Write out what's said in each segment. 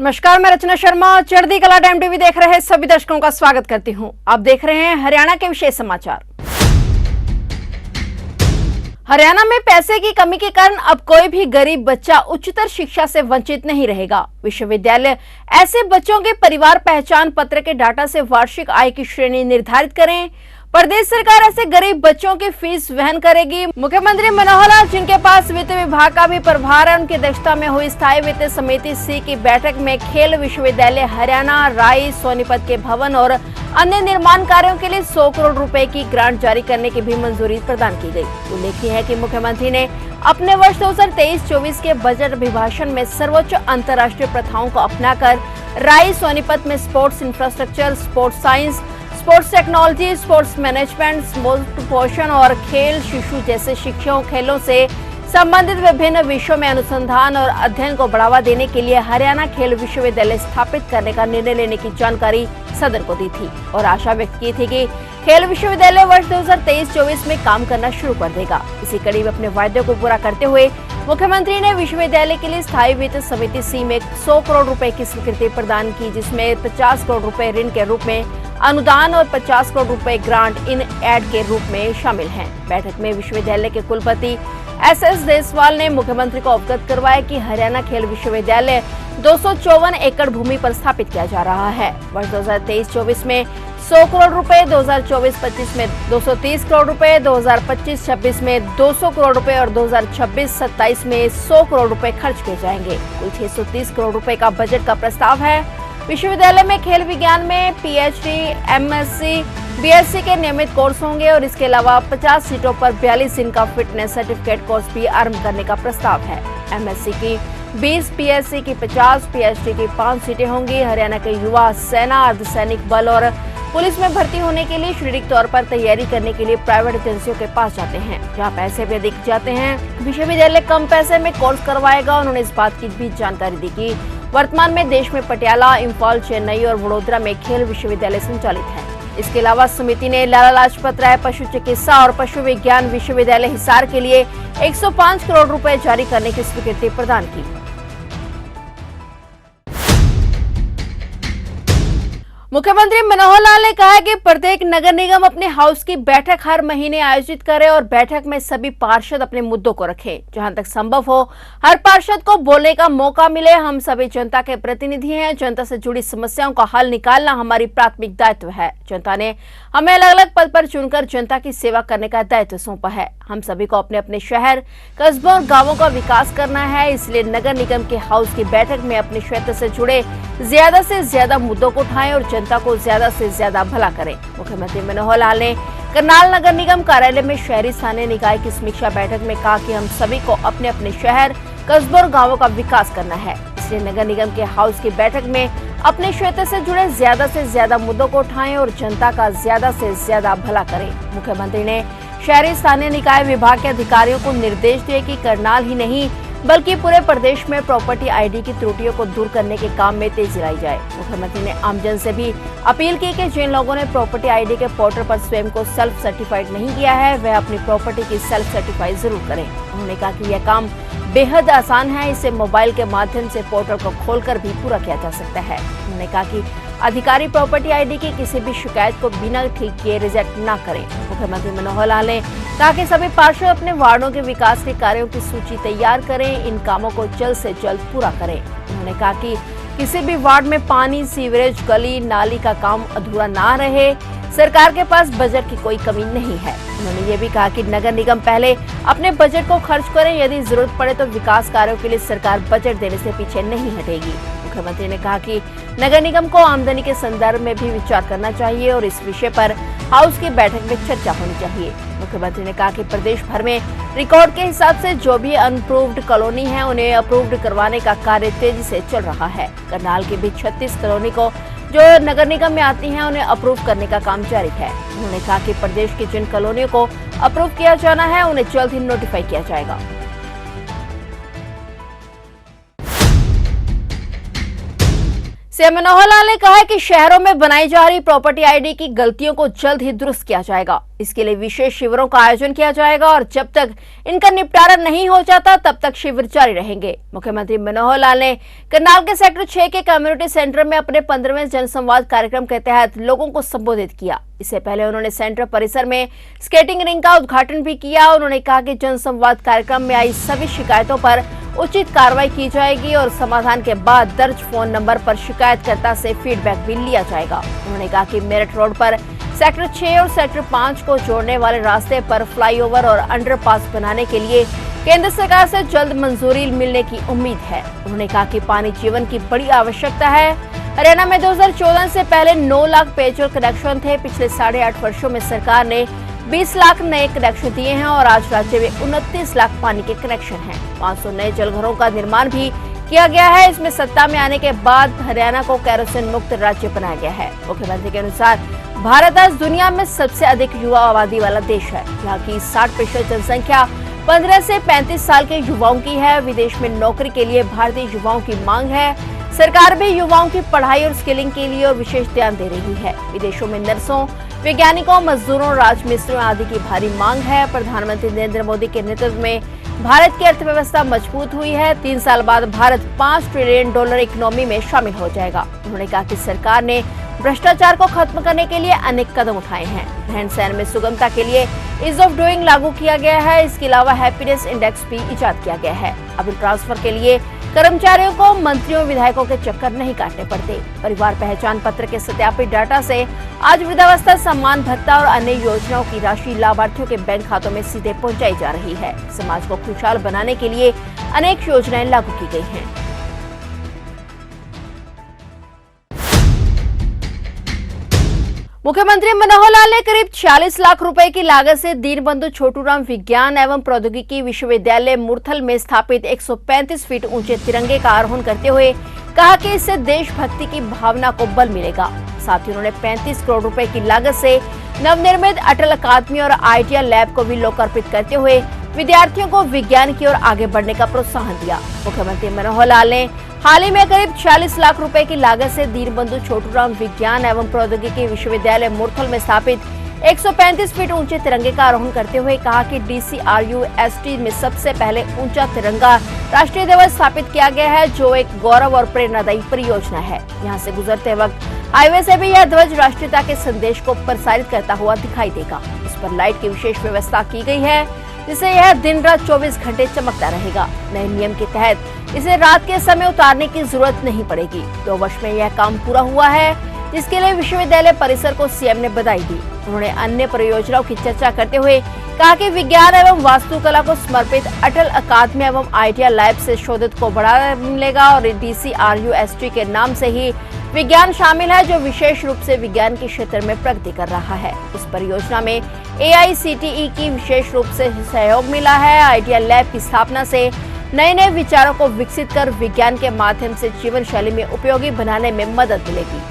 नमस्कार, मैं रचना शर्मा। चढ़ती कला टाइम टीवी देख रहे सभी दर्शकों का स्वागत करती हूं। आप देख रहे हैं हरियाणा के विशेष समाचार। हरियाणा में पैसे की कमी के कारण अब कोई भी गरीब बच्चा उच्चतर शिक्षा से वंचित नहीं रहेगा। विश्वविद्यालय ऐसे बच्चों के परिवार पहचान पत्र के डाटा से वार्षिक आय की श्रेणी निर्धारित करें। प्रदेश सरकार ऐसे गरीब बच्चों की फीस वहन करेगी। मुख्यमंत्री मनोहर लाल, जिनके पास वित्त विभाग का भी प्रभार है, उनकी अध्यक्षता में हुई स्थायी वित्त समिति सी की बैठक में खेल विश्वविद्यालय हरियाणा, राई, सोनीपत के भवन और अन्य निर्माण कार्यों के लिए 100 करोड़ रुपए की ग्रांट जारी करने की भी मंजूरी प्रदान की गई। उल्लेखनीय है कि मुख्यमंत्री ने अपने वर्ष 2023-24 के बजट अभिभाषण में सर्वोच्च अंतर्राष्ट्रीय प्रथाओं को अपनाकर राई, सोनीपत में sports infrastructure, sports science, sports technology, sports management, sports पोषण और खेल शिशु जैसे शिक्षाओं खेलों से संबंधित विभिन्न विषयों में अनुसंधान और अध्ययन को बढ़ावा देने के लिए हरियाणा खेल विश्वविद्यालय स्थापित करने का निर्णय लेने की जानकारी सदन को दी थी और आशा व्यक्त की थी कि खेल विश्वविद्यालय वर्ष 2023-24 में काम करना शुरू कर देगा। इसी कड़ी में अपने वायदे को पूरा करते हुए मुख्यमंत्री ने विश्वविद्यालय के लिए स्थायी वित्त समिति सी में 100 करोड़ रुपए की स्वीकृति प्रदान की, जिसमें 50 करोड़ रुपए ऋण के रूप में अनुदान और 50 करोड़ रुपए ग्रांट इन एड के रूप में शामिल हैं। बैठक में विश्वविद्यालय के कुलपति एस देसवाल ने मुख्यमंत्री को अवगत करवाया कि हरियाणा खेल विश्वविद्यालय 254 एकड़ भूमि पर स्थापित किया जा रहा है। वर्ष 2023-24 में 100 करोड़ रुपए, 2024-25 में 230 करोड़ रुपए, 2025-26 में 200 करोड़ रुपए और 2026-27 में 100 करोड़ रुपए खर्च किए जाएंगे। कुल 630 करोड़ रुपए का बजट का प्रस्ताव है। विश्वविद्यालय में खेल विज्ञान में पीएचडी, एमएससी, बीएससी के नियमित कोर्स होंगे और इसके अलावा 50 सीटों पर 42 दिन का फिटनेस सर्टिफिकेट कोर्स भी आरंभ करने का प्रस्ताव है। एमएससी की 20, पीएचडी की 50, पीएचडी की 5 सीटें होंगी। हरियाणा के युवा सेना, अर्धसैनिक बल और पुलिस में भर्ती होने के लिए शारीरिक तौर पर तैयारी करने के लिए प्राइवेट एजेंसियों के पास जाते हैं, जहाँ पैसे भी अधिक जाते हैं। विश्वविद्यालय कम पैसे में कोर्स करवाएगा। उन्होंने इस बात की भी जानकारी दी कि वर्तमान में देश में पटियाला, इंफाल, चेन्नई और वडोदरा में खेल विश्वविद्यालय संचालित है। इसके अलावा समिति ने लाला लाजपत राय पशु चिकित्सा और पशु विज्ञान विश्वविद्यालय हिसार के लिए 105 करोड़ रुपए जारी करने की स्वीकृति प्रदान की। मुख्यमंत्री मनोहर लाल ने कहा कि प्रत्येक नगर निगम अपने हाउस की बैठक हर महीने आयोजित करे और बैठक में सभी पार्षद अपने मुद्दों को रखें। जहां तक संभव हो हर पार्षद को बोलने का मौका मिले। हम सभी जनता के प्रतिनिधि हैं। जनता से जुड़ी समस्याओं का हल निकालना हमारी प्राथमिक दायित्व है। जनता ने हमें अलग अलग पद पर चुनकर जनता की सेवा करने का दायित्व सौंपा है। हम सभी को अपने अपने शहर, कस्बों और गाँवों का विकास करना है। इसलिए नगर निगम के हाउस की बैठक में अपने क्षेत्र से जुड़े ज्यादा से ज्यादा मुद्दों को उठाएं और जनता को ज्यादा से ज्यादा भला करें। मुख्यमंत्री मनोहर लाल ने करनाल नगर निगम कार्यालय में शहरी स्थानीय निकाय की समीक्षा बैठक में कहा कि हम सभी को अपने अपने शहर, कस्बों और गाँवों का विकास करना है। इसलिए नगर निगम के हाउस की बैठक में अपने क्षेत्र से जुड़े ज्यादा से ज्यादा मुद्दों को उठाएं और जनता का ज्यादा से ज्यादा भला करें। मुख्यमंत्री ने शहरी स्थानीय निकाय विभाग के अधिकारियों को निर्देश दिए कि करनाल ही नहीं बल्कि पूरे प्रदेश में प्रॉपर्टी आईडी की त्रुटियों को दूर करने के काम में तेजी लाई जाए। मुख्यमंत्री ने आमजन से भी अपील की कि जिन लोगों ने प्रॉपर्टी आईडी के पोर्टल पर स्वयं को सेल्फ सर्टिफाइड नहीं किया है, वह अपनी प्रॉपर्टी की सेल्फ सर्टिफाई जरूर करें। उन्होंने कहा कि यह काम बेहद आसान है। इसे मोबाइल के माध्यम से पोर्टल को खोलकर भी पूरा किया जा सकता है। उन्होंने कहा कि अधिकारी प्रॉपर्टी आईडी की किसी भी शिकायत को बिना ठीक किए रिजेक्ट न करें। मुख्यमंत्री मनोहर लाल ने कहा कि सभी पार्षद अपने वार्डों के विकास के कार्यों की सूची तैयार करें। इन कामों को जल्द से जल्द पूरा करें। उन्होंने कहा कि किसी भी वार्ड में पानी, सीवरेज, गली नाली का काम अधूरा ना रहे। सरकार के पास बजट की कोई कमी नहीं है। उन्होंने ये भी कहा कि नगर निगम पहले अपने बजट को खर्च करें। यदि जरूरत पड़े तो विकास कार्यों के लिए सरकार बजट देने से पीछे नहीं हटेगी। मुख्यमंत्री ने कहा कि नगर निगम को आमदनी के संदर्भ में भी विचार करना चाहिए और इस विषय पर हाउस की बैठक में चर्चा होनी चाहिए। मुख्यमंत्री ने कहा कि प्रदेश भर में रिकॉर्ड के हिसाब से जो भी अनअप्रूव्ड कॉलोनी है उन्हें अप्रूव्ड करवाने का कार्य तेजी से चल रहा है। करनाल की भी 36 कॉलोनी को जो नगर निगम में आती हैं उन्हें अप्रूव करने का काम जारी है। उन्होंने कहा कि प्रदेश की जिन कॉलोनियों को अप्रूव किया जाना है उन्हें जल्द ही नोटिफाई किया जाएगा। सीएम मनोहर लाल ने कहा है कि शहरों में बनाई जा रही प्रॉपर्टी आईडी की गलतियों को जल्द ही दुरुस्त किया जाएगा। इसके लिए विशेष शिविरों का आयोजन किया जाएगा और जब तक इनका निपटारा नहीं हो जाता तब तक शिविर जारी रहेंगे। मुख्यमंत्री मनोहर लाल ने करनाल के सेक्टर 6 के कम्युनिटी सेंटर में अपने 15वें जनसंवाद कार्यक्रम के तहत लोगों को संबोधित किया। इससे पहले उन्होंने सेंटर परिसर में स्केटिंग रिंग का उद्घाटन भी किया। उन्होंने कहा कि जनसंवाद कार्यक्रम में आई सभी शिकायतों पर उचित कार्रवाई की जाएगी और समाधान के बाद दर्ज फोन नंबर पर शिकायतकर्ता से फीडबैक भी लिया जाएगा। उन्होंने कहा कि मेरठ रोड पर सेक्टर 6 और सेक्टर 5 को जोड़ने वाले रास्ते पर फ्लाईओवर और अंडरपास बनाने के लिए केंद्र सरकार से जल्द मंजूरी मिलने की उम्मीद है। उन्होंने कहा कि पानी जीवन की बड़ी आवश्यकता है। हरियाणा में 2014 से पहले 9 लाख पेयजल कनेक्शन थे। पिछले 8.5 वर्षों में सरकार ने 20 लाख नए कनेक्शन दिए हैं और आज राज्य में 29 लाख पानी के कनेक्शन हैं। 500 नए जलघरों का निर्माण भी किया गया है। इसमें सत्ता में आने के बाद हरियाणा को केरोसिन मुक्त राज्य बनाया गया है। मुख्यमंत्री के अनुसार भारत आज दुनिया में सबसे अधिक युवा आबादी वाला देश है। यहाँ की 60% जनसंख्या 15 से 35 साल के युवाओं की है। विदेश में नौकरी के लिए भारतीय युवाओं की मांग है। सरकार भी युवाओं की पढ़ाई और स्किलिंग के लिए और विशेष ध्यान दे रही है। विदेशों में नर्सों, वैज्ञानिकों, मजदूरों, राजमिस्त्रियों आदि की भारी मांग है। प्रधानमंत्री नरेंद्र मोदी के नेतृत्व में भारत की अर्थव्यवस्था मजबूत हुई है। 3 साल बाद भारत $5 ट्रिलियन इकोनॉमी में शामिल हो जाएगा। उन्होंने कहा कि सरकार ने भ्रष्टाचार को खत्म करने के लिए अनेक कदम उठाए हैं। रहन सहन में सुगमता के लिए ईज ऑफ डूइंग लागू किया गया है। इसके अलावा हैप्पीनेस इंडेक्स भी इजाद किया गया है। अब ट्रांसफर के लिए कर्मचारियों को मंत्रियों विधायकों के चक्कर नहीं काटने पड़ते। परिवार पहचान पत्र के सत्यापित डाटा से आज वृद्धावस्था सम्मान भत्ता और अन्य योजनाओं की राशि लाभार्थियों के बैंक खातों में सीधे पहुंचाई जा रही है। समाज को खुशहाल बनाने के लिए अनेक योजनाएं लागू की गई हैं। मुख्यमंत्री मनोहर लाल ने करीब 46 लाख रुपए की लागत से दीनबंधु छोटूराम विज्ञान एवं प्रौद्योगिकी विश्वविद्यालय मुरथल में स्थापित 135 फीट ऊंचे तिरंगे का आरोहण करते हुए कहा कि इससे देशभक्ति की भावना को बल मिलेगा। साथ ही उन्होंने 35 करोड़ रुपए की लागत से नवनिर्मित अटल अकादमी और आइडिया लैब को भी लोकार्पित करते हुए विद्यार्थियों को विज्ञान की ओर आगे बढ़ने का प्रोत्साहन दिया। मुख्यमंत्री मनोहर लाल ने हाल ही में करीब 46 लाख रुपए की लागत से दीनबंधु छोटूराम विज्ञान एवं प्रौद्योगिकी विश्वविद्यालय मुरथल में स्थापित 135 फीट ऊंचे तिरंगे का आरोहण करते हुए कहा कि DCRUST में सबसे पहले ऊंचा तिरंगा राष्ट्रीय ध्वज स्थापित किया गया है, जो एक गौरव और प्रेरणादायी परियोजना है। यहाँ से गुजरते वक्त हाईवे से भी यह ध्वज राष्ट्रीयता के संदेश को प्रसारित करता हुआ दिखाई देगा। इस पर लाइट की विशेष व्यवस्था की गई है, जिससे यह दिन रात 24 घंटे चमकता रहेगा। नए नियम के तहत इसे रात के समय उतारने की जरूरत नहीं पड़ेगी। 2 वर्ष में यह काम पूरा हुआ है, जिसके लिए विश्वविद्यालय परिसर को सीएम ने बधाई दी। उन्होंने अन्य परियोजनाओं की चर्चा करते हुए कहा कि विज्ञान एवं वास्तुकला को समर्पित अटल अकादमी एवं आइडिया लैब से शोधित को बढ़ावा मिलेगा और DCRUST के नाम से ही विज्ञान शामिल है, जो विशेष रूप से विज्ञान के क्षेत्र में प्रगति कर रहा है। इस परियोजना में AICTE की विशेष रूप से सहयोग मिला है। आइडिया लैब की स्थापना से नए नए विचारों को विकसित कर विज्ञान के माध्यम से जीवन शैली में उपयोगी बनाने में मदद मिलेगी।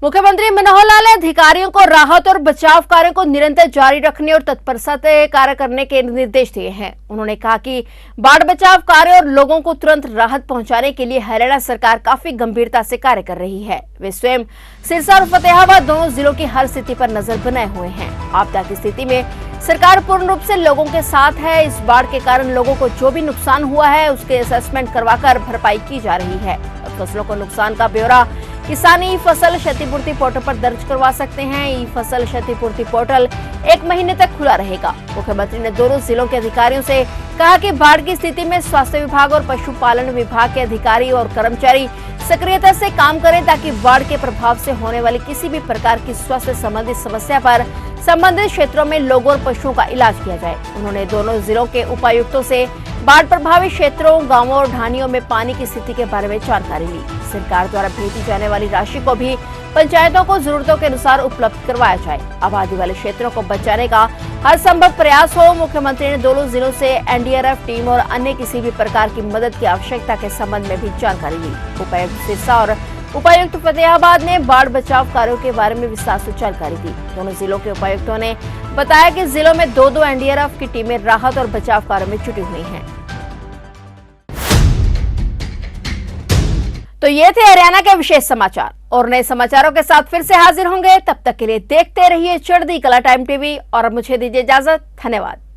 मुख्यमंत्री मनोहर लाल ने अधिकारियों को राहत और बचाव कार्यों को निरंतर जारी रखने और तत्परता से कार्य करने के निर्देश दिए हैं। उन्होंने कहा कि बाढ़ बचाव कार्य और लोगों को तुरंत राहत पहुंचाने के लिए हरियाणा सरकार काफी गंभीरता से कार्य कर रही है। वे स्वयं सिरसा और फतेहाबाद दोनों जिलों की हर स्थिति पर नजर बनाए हुए हैं। आपदा की स्थिति में सरकार पूर्ण रूप से लोगों के साथ है। इस बाढ़ के कारण लोगों को जो भी नुकसान हुआ है उसके असेसमेंट करवाकर भरपाई की जा रही है। फसलों को नुकसान का ब्यौरा किसान ई फसल क्षतिपूर्ति पोर्टल पर दर्ज करवा सकते हैं। ई फसल क्षतिपूर्ति पोर्टल 1 महीने तक खुला रहेगा। मुख्यमंत्री ने दोनों जिलों के अधिकारियों से कहा कि बाढ़ की स्थिति में स्वास्थ्य विभाग और पशुपालन विभाग के अधिकारी और कर्मचारी सक्रियता से काम करें, ताकि बाढ़ के प्रभाव से होने वाली किसी भी प्रकार की स्वास्थ्य संबंधित समस्या पर संबंधित क्षेत्रों में लोगों और पशुओं का इलाज किया जाए। उन्होंने दोनों जिलों के उपायुक्तों से बाढ़ प्रभावित क्षेत्रों, गांवों और ढानियों में पानी की स्थिति के बारे में जानकारी ली। सरकार द्वारा भेजी जाने वाली राशि को भी पंचायतों को जरूरतों के अनुसार उपलब्ध करवाया जाए। आबादी वाले क्षेत्रों को बचाने का हर संभव प्रयास हो। मुख्यमंत्री ने दोनों जिलों से NDRF टीम और अन्य किसी भी प्रकार की मदद की आवश्यकता के संबंध में भी जानकारी ली। उपायुक्त सिरसा और उपायुक्त फतेहाबाद ने बाढ़ बचाव कार्यों के बारे में विस्तार से जानकारी दी। दोनों जिलों के उपायुक्तों ने बताया कि जिलों में 2-2 एनडीआरएफ की टीमें राहत और बचाव कार्यों में जुटी हुई हैं। तो ये थे हरियाणा के विशेष समाचार और नए समाचारों के साथ फिर से हाजिर होंगे। तब तक के लिए देखते रहिए चढ़ती कला टाइम टीवी और अब मुझे दीजिए इजाजत। धन्यवाद।